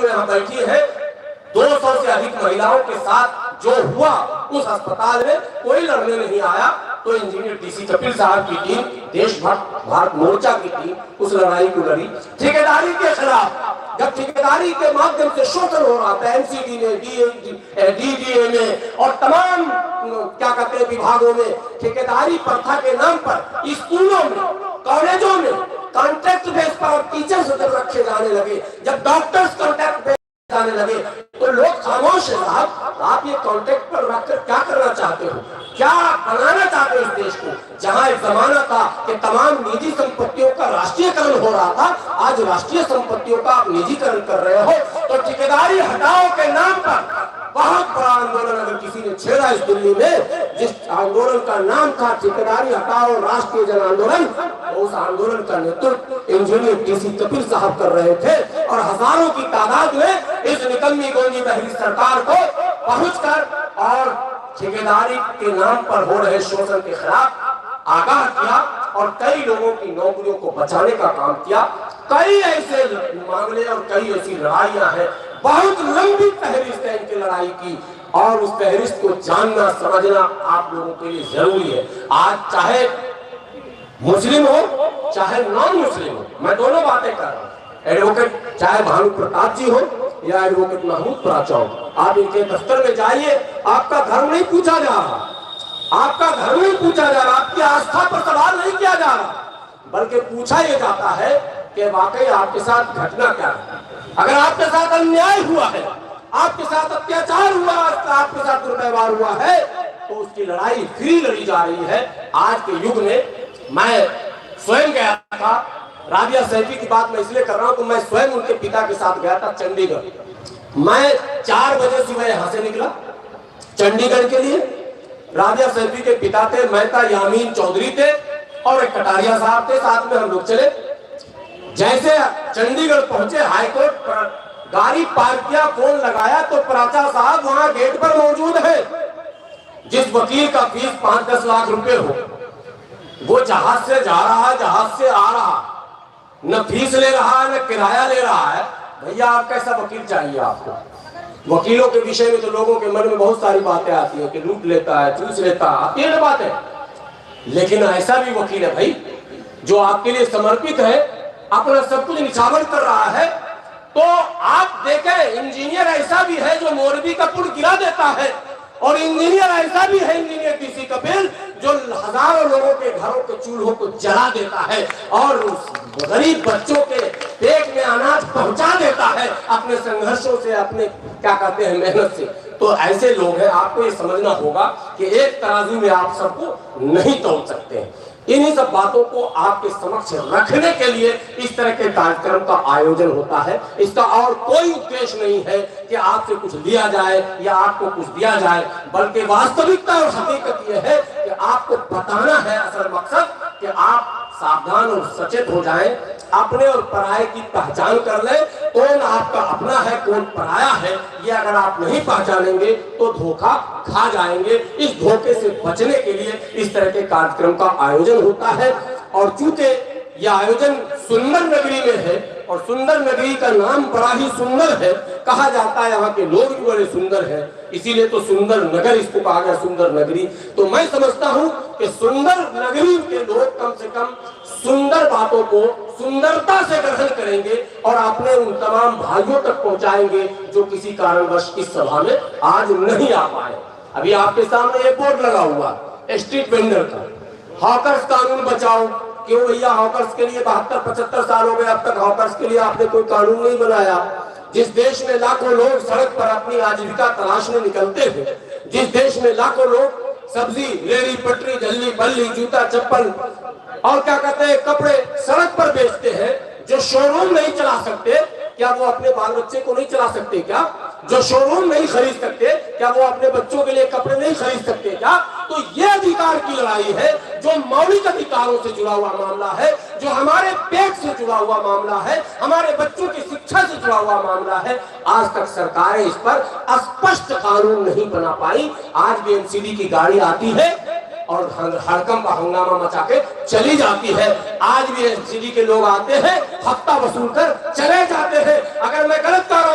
जो यहाँ बैठी है, 200 से अधिक महिलाओं के साथ जो हुआ उस अस्पताल में कोई लड़ने नहीं आया, तो इंजीनियर डीसी कपिल साहब की टीम, देशभक्त भारत मोर्चा की टीम उस लड़ाई को लड़ी ठेकेदारी के खिलाफ। जब ठेकेदारी के माध्यम से शोषण हो रहा था एमसीडी में, डीडीए में और तमाम क्या कहते हैं विभागों में, ठेकेदारी प्रथा के नाम पर स्कूलों में, कॉलेजों में कॉन्ट्रैक्ट बेस पर टीचर्स जब रखे जाने लगे, जब डॉक्टर्स कॉन्ट्रैक्ट बेस जाने लगे, तो लोग खामोश है। साहब, आप ये कॉन्ट्रैक्ट पर रखकर क्या करना चाहते हो, क्या बनाना चाहते हो इस देश को? जहां एक जमाना था कि तमाम निजी संपत्तियों का राष्ट्रीयकरण हो रहा था, आज राष्ट्रीय संपत्तियों का आप निजीकरण कर रहे हो। तो ठेकेदारी हटाओ के नाम पर बहुत बड़ा आंदोलन अगर किसी ने छेड़ा इस दिल्ली में, जिस आंदोलन का नाम था ठेकेदारी हटाओ राष्ट्रीय जन आंदोलन, तो उस आंदोलन का नेतृत्व इंजीनियर डीसी कपिल साहब कर रहे थे। और हजारों की तादाद में इस निकम्मी गोंदी बहरी सरकार को पहुंचकर और ठेकेदारी के नाम पर हो रहे शोषण के खिलाफ आगाह किया और कई लोगों की नौकरियों को बचाने का काम किया। कई ऐसे मामले और कई ऐसी लड़ाइयां हैं, बहुत लंबी फहरिस्त है इनकी लड़ाई की, और उस फहरिस्त को जानना समझना आप लोगों के लिए जरूरी है। आज चाहे मुस्लिम हो चाहे नॉन मुस्लिम हो, मैं दोनों बातें कर रहा हूँ, एडवोकेट चाहे भानु प्रताप जी हो या एडवोकेट महमूद प्राचा हो, आप इनके दफ्तर में जाइए, आपका धर्म नहीं पूछा जा रहा, आपका धर्म नहीं पूछा जा रहा, आपकी आस्था पर सवाल नहीं किया जा रहा, बल्कि पूछा यह जाता है कि वाकई आपके साथ घटना क्या है। अगर आपके साथ अन्याय हुआ है, आपके साथ अत्याचार हुआ, आपके साथ दुर्व्यवहार हुआ है, तो उसकी लड़ाई फ्री लड़ी जा रही है। आज के युग में मैं स्वयं गया था, राबिया सैफी की बात मैं इसलिए कर रहा हूं कि मैं स्वयं उनके पिता के साथ गया था चंडीगढ़। मैं 4 बजे सुबह यहां से निकला चंडीगढ़ के लिए। राबिया सैफी के पिता थे, मैं था, यामीन चौधरी थे और एक कटारिया साहब थे, साथ में हम लोग चले। जैसे चंडीगढ़ पहुंचे, हाईकोर्ट पर गाड़ी पार्क किया, फोन लगाया तो प्राचा साहब वहां गेट पर मौजूद है। जिस वकील का फीस 5-10 लाख रुपए हो, वो जहाज से जा रहा है, जहाज से आ रहा, न फीस ले रहा है न किराया ले रहा है। भैया आप कैसा वकील चाहिए आपको? वकीलों के विषय में तो लोगों के मन में बहुत सारी बातें आती है कि लूट लेता है, चूस लेता है, आती है बातें, लेकिन ऐसा भी वकील है भाई जो आपके लिए समर्पित है, अपना सब कुछ निछावर कर रहा है। तो आप देखें, इंजीनियर ऐसा भी है जो मोरबी का पुल गिरा देता है, और इंजीनियर ऐसा भी है, इंजीनियर डीसी कपिल, जो हजारों लोगों के घरों के चूल्हों को जला देता है और गरीब बच्चों के पेट में अनाज पहुंचा देता है अपने संघर्षों से, अपने क्या कहते हैं मेहनत से। तो ऐसे लोग हैं, आपको ये समझना होगा कि एक तराजू में आप सबको नहीं तोल सकते हैं। इन्हीं सब बातों को आपके समक्ष रखने के लिए इस तरह के कार्यक्रम का आयोजन होता है। इसका और कोई उद्देश्य नहीं है कि आपसे कुछ लिया जाए या आपको कुछ दिया जाए, बल्कि वास्तविकता और हकीकत यह है कि आपको बताना है, असल मकसद कि आप सावधान और सचेत हो जाएं, अपने और पराये की पहचान कर लें। कौन आपका अपना है, कौन पराया है, ये अगर आप नहीं पहचानेंगे तो धोखा खा जाएंगे। इस धोखे से बचने के लिए इस तरह के कार्यक्रम का आयोजन होता है। और चूंकि यह आयोजन सुंदर नगरी में है, और सुंदर नगरी का नाम बड़ा ही सुंदर है, कहा जाता है यहाँ के लोग भी बड़े सुंदर हैं, इसीलिए तो सुंदर नगर इसको कहा गया, सुंदर नगरी। तो मैं समझता हूँ कि सुंदर नगरी के लोग कम से कम सुंदर बातों को सुंदरता से ग्रहण करेंगे और अपने उन तमाम भाइयों तक पहुंचाएंगे जो किसी कारणवश इस सभा में आज नहीं आ पाए। अभी आपके सामने एक बोर्ड लगा हुआ स्ट्रीट वेंडर का, हॉकर्स कानून बचाओ। क्यों भैया, हॉकर्स के लिए 72-75 साल हो गए, अब तक हॉकर्स के लिए आपने कोई कानून नहीं बनाया। जिस देश में लाखों लोग सड़क पर अपनी आजीविका तलाशने निकलते थे, जिस देश में लाखों लोग सब्जी, रेड़ी, पटरी, झल्ली, बल्ली, जूता, चप्पल और क्या कहते हैं कपड़े सड़क पर बेचते हैं, जो शोरूम नहीं चला सकते, क्या वो अपने बाल बच्चे को नहीं चला सकते? क्या जो शोरूम नहीं खरीद सकते, क्या वो अपने बच्चों के लिए कपड़े नहीं खरीद सकते? क्या? तो ये अधिकार की लड़ाई है जो मौलिक अधिकारों से जुड़ा हुआ मामला है, जो हमारे पेट से जुड़ा हुआ मामला है, हमारे बच्चों की शिक्षा से जुड़ा हुआ मामला है। आज तक सरकारें इस पर स्पष्ट कानून नहीं बना पाई। आज भी एमसीडी की गाड़ी आती है और हड़कंप हंगामा मचा के चली जाती है। आज भी एमसीडी के लोग आते हैं, हफ्ता वसूल कर चले जाते हैं। अगर मैं गलत कर रहा हूं